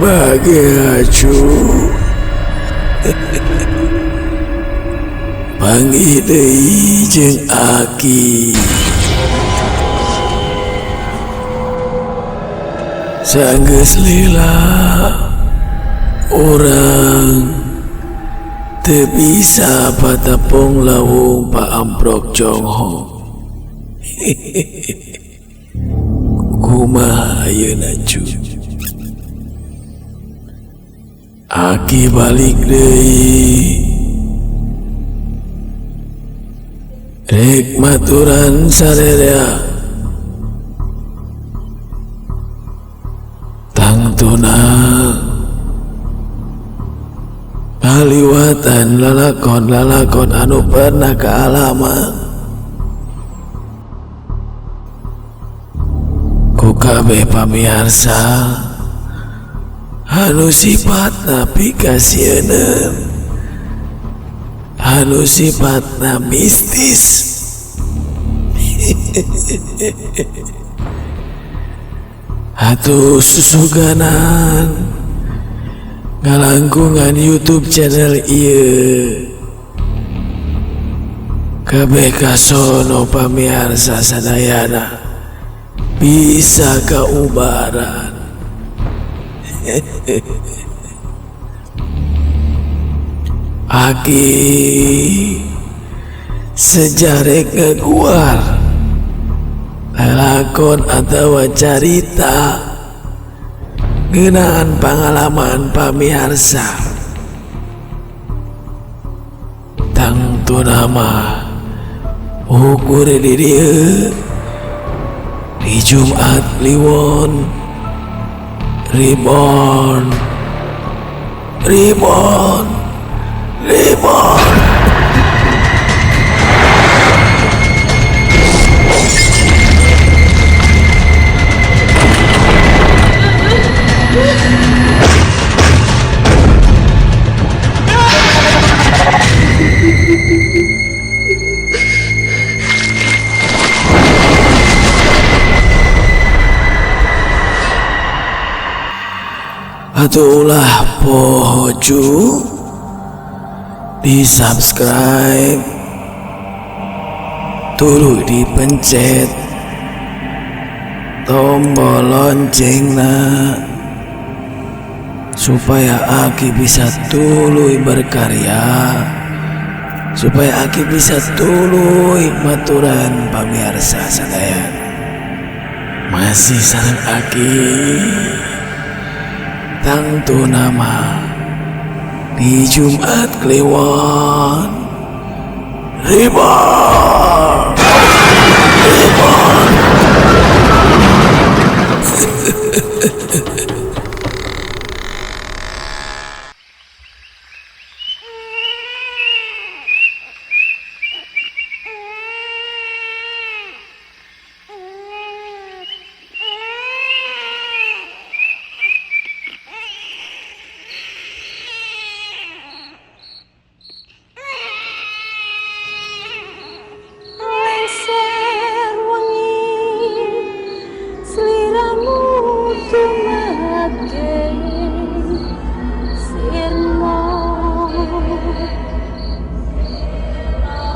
Bagacu panggil deui jeung Aki. Sanggeus lila orang teu bisa patepung lawung paamprok Jonghong. Kumaha ayeuna cu? Aki balik deui. Rek maturan sarerea. Tangtuna kaliwatan lalakon anu pernah kaalaman ku kabeh pamiarsa anu sifatna pikasieun, anu sifatna mistis. Atuh susuganan ngalangkungan YouTube channel ieu. Kabeh kasono pamiarsa sadayana bisa kaubaran. Aki sejarek ngaguar lakon atau carita ngeunaan pengalaman pamiarsa. Tangtuna mah ukur di dieu di Jumat Kliwon Reborn. Atulah pohoju di subscribe, tuluy dipencet tombol loncengna supaya Aki bisa tuluy berkarya, supaya Aki bisa tuluy maturan pamiarsa sadaya. Masih sareng Aki Tangtuna mah di Jumat Kliwon Reborn.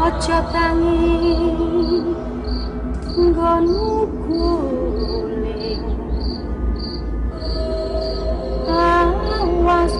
Ojo tangi nggonmu guling, awas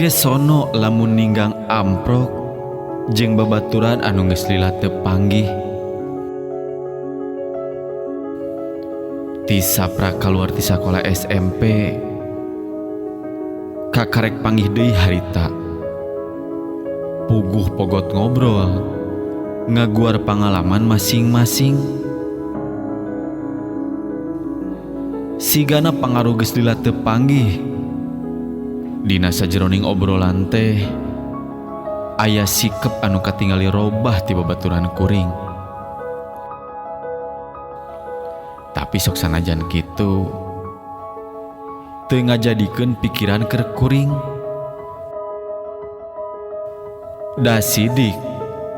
geus sono lamun ninggang amprok jeung babaturan anu geus lila teu panggih. Ti sapra kaluar ti sakola SMP kakarek panggih deui harita. Puguh pogot ngobrol, ngaguar pangalaman masing-masing. Sigana pangaruh geus lila teu panggih. Dina sajeroning obrolan teh aya sikep anu katingali robah ti babaturan kuring. Tapi sok sanajan kitu teu ngajadikeun pikiran keur kuring. Da sidik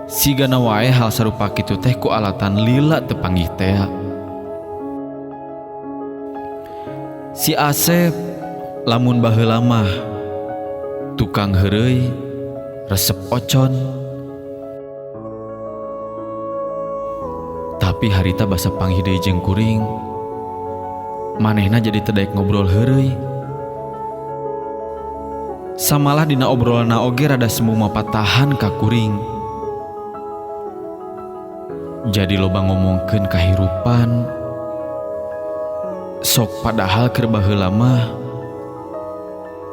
sigana wae hal sarupa kitu teh ku alatan lila teu panggih teh. Si Asep lamun baheula mah tukang heureuy, resep ocon. Tapi harita basa panggih deui jeung kuring, manehna jadi teu daek ngobrol heureuy. Samalah dina obrolanna oge rada semu mapatahan ka kuring. Jadi loba ngomongkeun kahirupan. Sok padahal keur baheula mah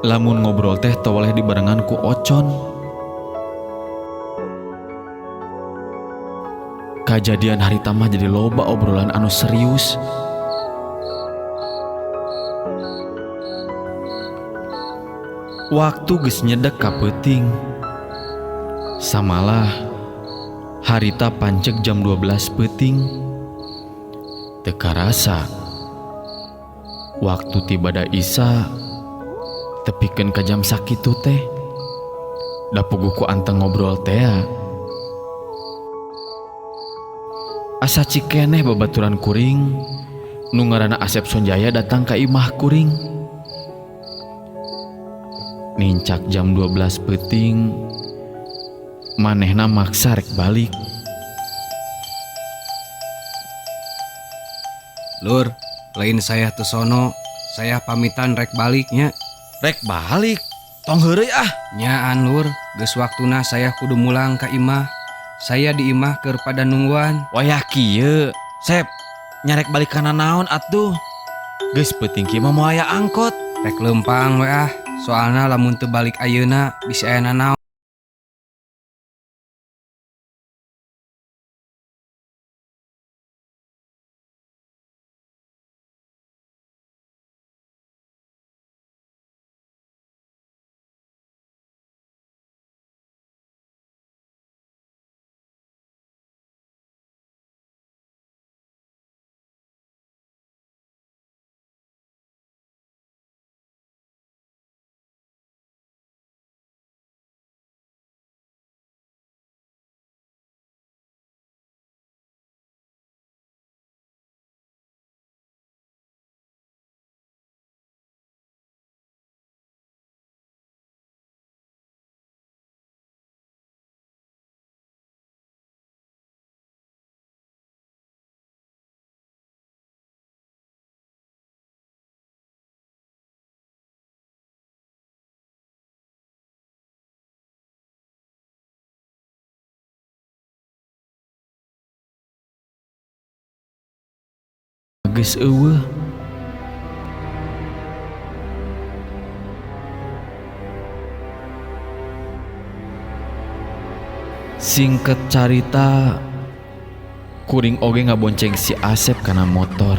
lamun ngobrol teh teu oleh dibarengan ku ocon. Kajadian harita mah jadi loba obrolan anu serius. Waktu geus nyedek ka peuting. Samalah harita pancek jam 12 peuting. Teu karasa waktu tibada Isya tepikeun ka jam sakitu teh. Da puguh ku anteng ngobrol teh. Asa cikeneh babaturan kuring nu ngaranna Asep Sonjaya datang ka imah kuring. Nincak jam 12 peuting manehna maksa rek balik. Lur, lain saya teu sono, saya pamitan rek baliknya. Rek balik? Tong heureuy ah. Nyaan lur, geus waktuna saya kudu mulang ka imah. Saya di imah keur pada nungguan. Wayah kieu, Sep, nyarek balik kana naon atuh? Geus peuting kieu mah moal aya angkot. Rek lempang we ah, soalna lamun teu balik ayeuna bisa aya nanaon. Geus eueuh. Singket carita, kuring oge ngabonceng si Asep kana motor.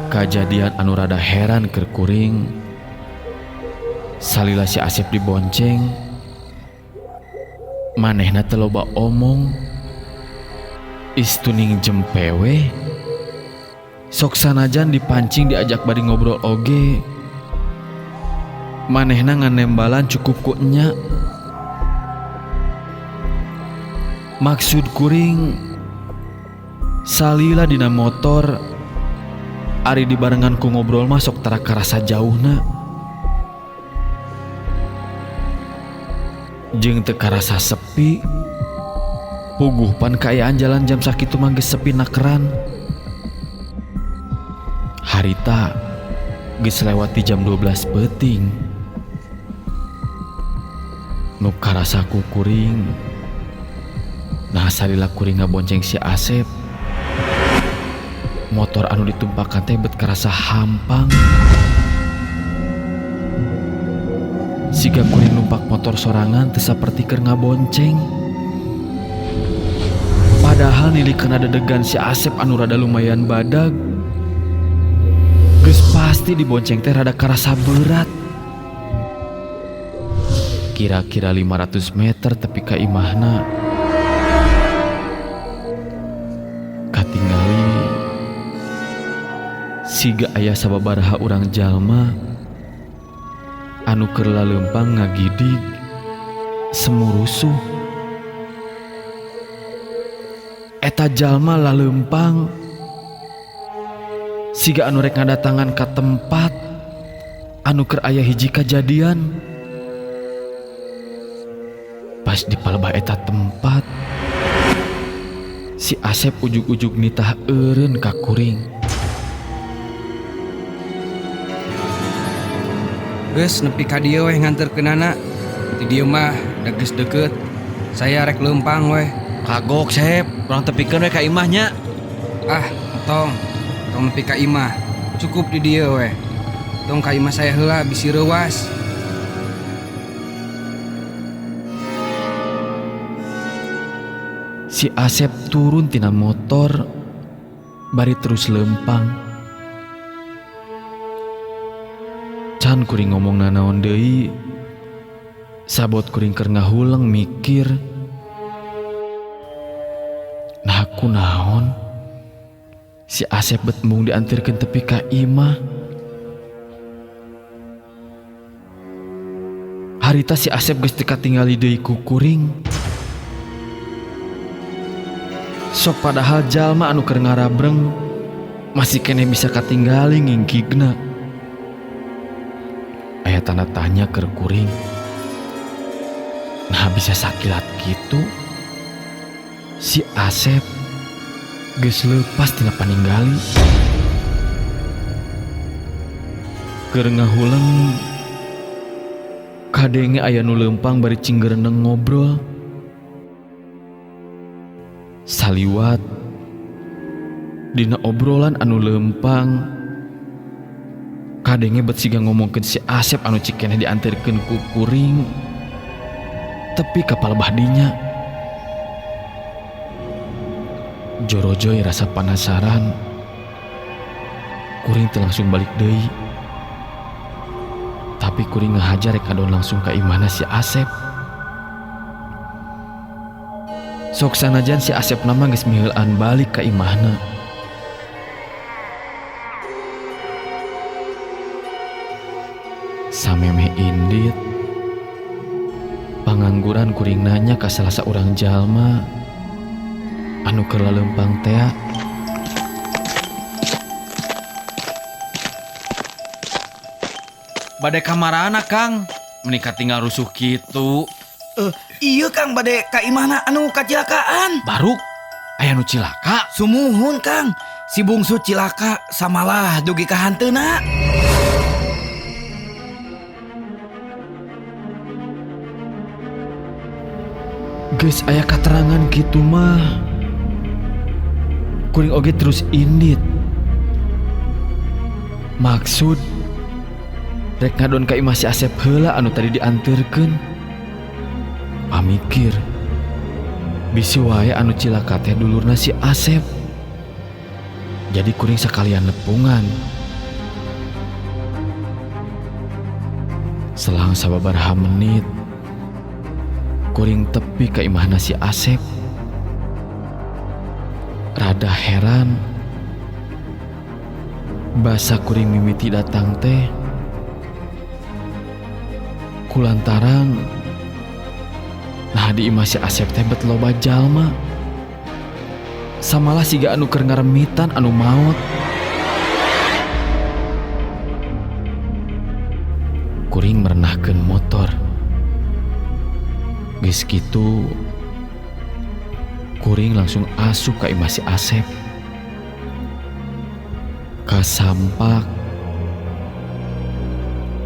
Kajadian anu rada heran keur kuring, salila si Asep dibonceng, manehna teu loba omong, istuning jempewe, sok sanajan dipancing diajak bari ngobrol oge, manehna nganembalan cukup ku enya. Maksud kuring, salila dina motor, ari dibarengan ku ngobrol mah sok tara karasa jauhna. Jeung teu karasa sepi, Puguh pan kaayaan jalan jam sakitu mah geus sepi nakeran. Harita geus lewati jam 12 peuting. Nu karasa ku kuring, nah salila kuring ngabonceng si Asep. Motor anu ditumpakan teh bet karasa hampang. Siga kuring numpak motor sorangan teu saperti keur ngabonceng. Padahal nilikeun dedegan si Asep anu rada lumayan badag. Geus pasti dibonceng teh rada karasa berat. Kira-kira 500 meter tepi ka imahna. Katingali siga aya sababaraha urang jalma anu keur laleumpang ngagidig semurusuh. Eta jalma laleumpang siga anu rek ngadatangan ka tempat anu keur aya hiji kajadian. Pas di palebah eta tempat, si Asep ujug-ujug nitah eureun ka kuring. Geus nepi ka dieu weh nganterkeunana. Di dieu mah da geus deukeut. Saya rek leumpang weh. Kagok Sep, urang tepikeun we ka imahnya. Ah, tong nepi ka imah. Cukup di dieu weh. Tong ka imah saya heula bisi reuwas. Si Asep turun tina motor, bari terus leumpang. Can kuring ngomong nanaon deui, sabot kuring keur ngahuleng mikir. Nah kunaon? Si Asep bet mung diantirkeun tepi ka imah. Harita si Asep geus teu katingali deui ku kuring. Sok padahal jalma anu keur ngarabreng masih kene bisa katinggali ngingkigna. Aya tanda tanya keur kuring. Nah bisa sakilat kitu si Asep geus leupas tina paninggali. Keur ngahuleng kadenge aya nu leumpang bari cinggereneng ngobrol. Saliwat dina obrolan anu leumpang kadenge bet siga ngomongkeun si Asep anu cikeneh diantirkeun ku kuring tepi ka palebah dinya. Jorojoy rasa penasaran, kuring teu langsung balik deui. Tapi kuring ngahajar rek kadon langsung ka imahna si Asep. Sok sanajan si Asep nama geus miheulan balik ka imahna. Samemeh indit pangangguran kuring nanya ka salah saurang jalma anu keur laleumpang teh. Bade kamarana Kang, menikah tinggal rusuh kitu. Iya Kang, bade ka imahna anu kacilakaan. Baruk aya nu cilaka. Sumuhun Kang, si bungsu cilaka samalah dugi ka hanteuna. Geus aya katerangan kitu mah kuring oge terus indit. Maksud rek ngadon ka imah si Asep heula anu tadi dianterkeun. Pamikir bisi wae anu cilaka teh dulurna si Asep. Jadi kuring sakalian nepungan. Selang sababaraha menit kuring tepi ka imahna si Asep. Rada heran basa kuring mimiti datang teh kulantaran nah di imah si Asep teh bet loba jalma. Samalah siga anu keur ngaremitan anu maot. Kuring merenahkeun motor. Geus kitu Kuring langsung asup ka imah si Asep. Kasampak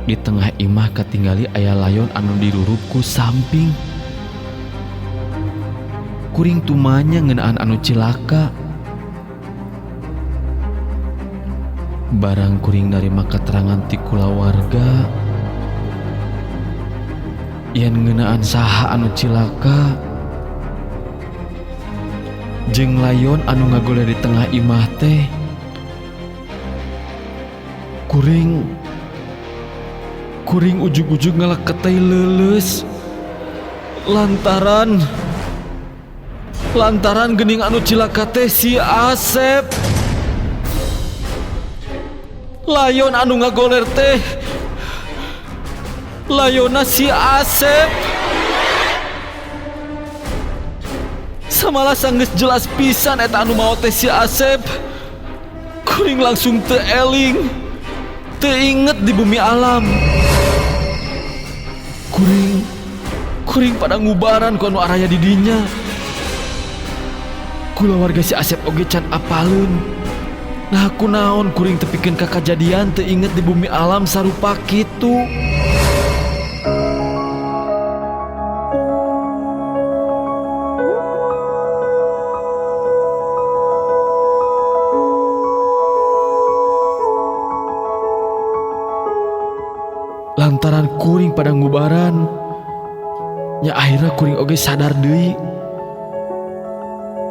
di tengah imah katinggali aya layon anu dirurup ku samping. Kuring tumanya ngeunaan anu cilaka. Barang kuring narima keterangan ti kulawarga yen ngeunaan saha anu cilaka jeung layon anu ngagoler di tengah imah teh, kuring ujug-ujug ngaleketei leuleus lantaran geuning anu cilaka teh si Asep. Layon anu ngagoler teh layona si Asep. Samalah sanggeus jelas pisan eta anu maot teh si Asep. Kuring langsung teu eling, teu inget di bumi alam. Kuring pada ngubaran ku anu araya di dinya. Kulawarga si Asep oge can apaleun. Nah kunaon kuring tepikeun ka kajadian teu inget di bumi alam sarupa kitu. Lantaran kuring pada ngubaran, nya akhirnya kuring oge sadar deui.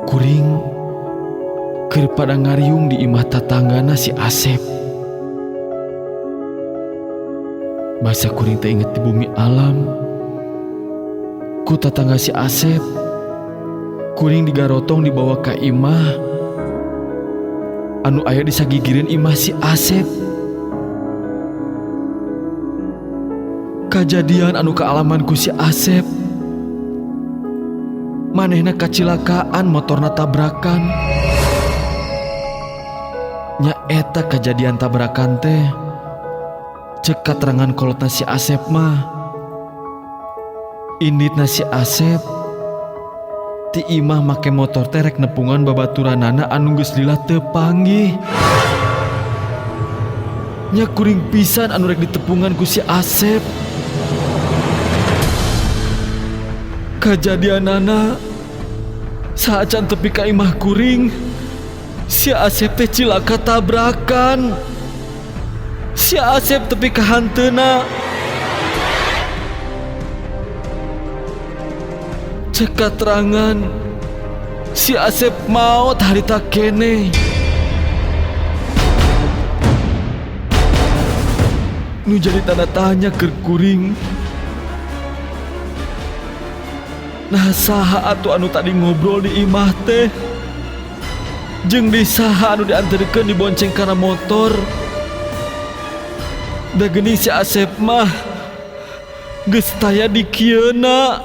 Kuring keur pada ngariung di imah tatanggana si Asep. Basa kuring teh inget di bumi alam. Ku tatangga si Asep, kuring digarotong dibawa ka imah anu aya di sagigireun imah si Asep. Kajadian anu kaalaman ku si Asep, manehna kacilakaan motorna tabrakan. Nya eta kejadian tabrakan teh cek katerangan kolotna si Asep mah inditna si Asep ti imah make motor teh rek nepungan babaturanana anu geus lila teu panggih. Nya kuring pisan anu rek ditepungan ku si Asep. Kajadianana saacan tepi ka imah kuring, si Asep teh cilaka tabrakan. Si Asep tepi ka hanteuna. Cek katerangan si Asep maot harita keneh. Nu jadi tanda tanya keur kuring, nah saha atuh anu tadi ngobrol di imah teh jeung di saha anu dianterkeun dibonceng kana motor. Da geuning si Asep mah geus taya di kieuna.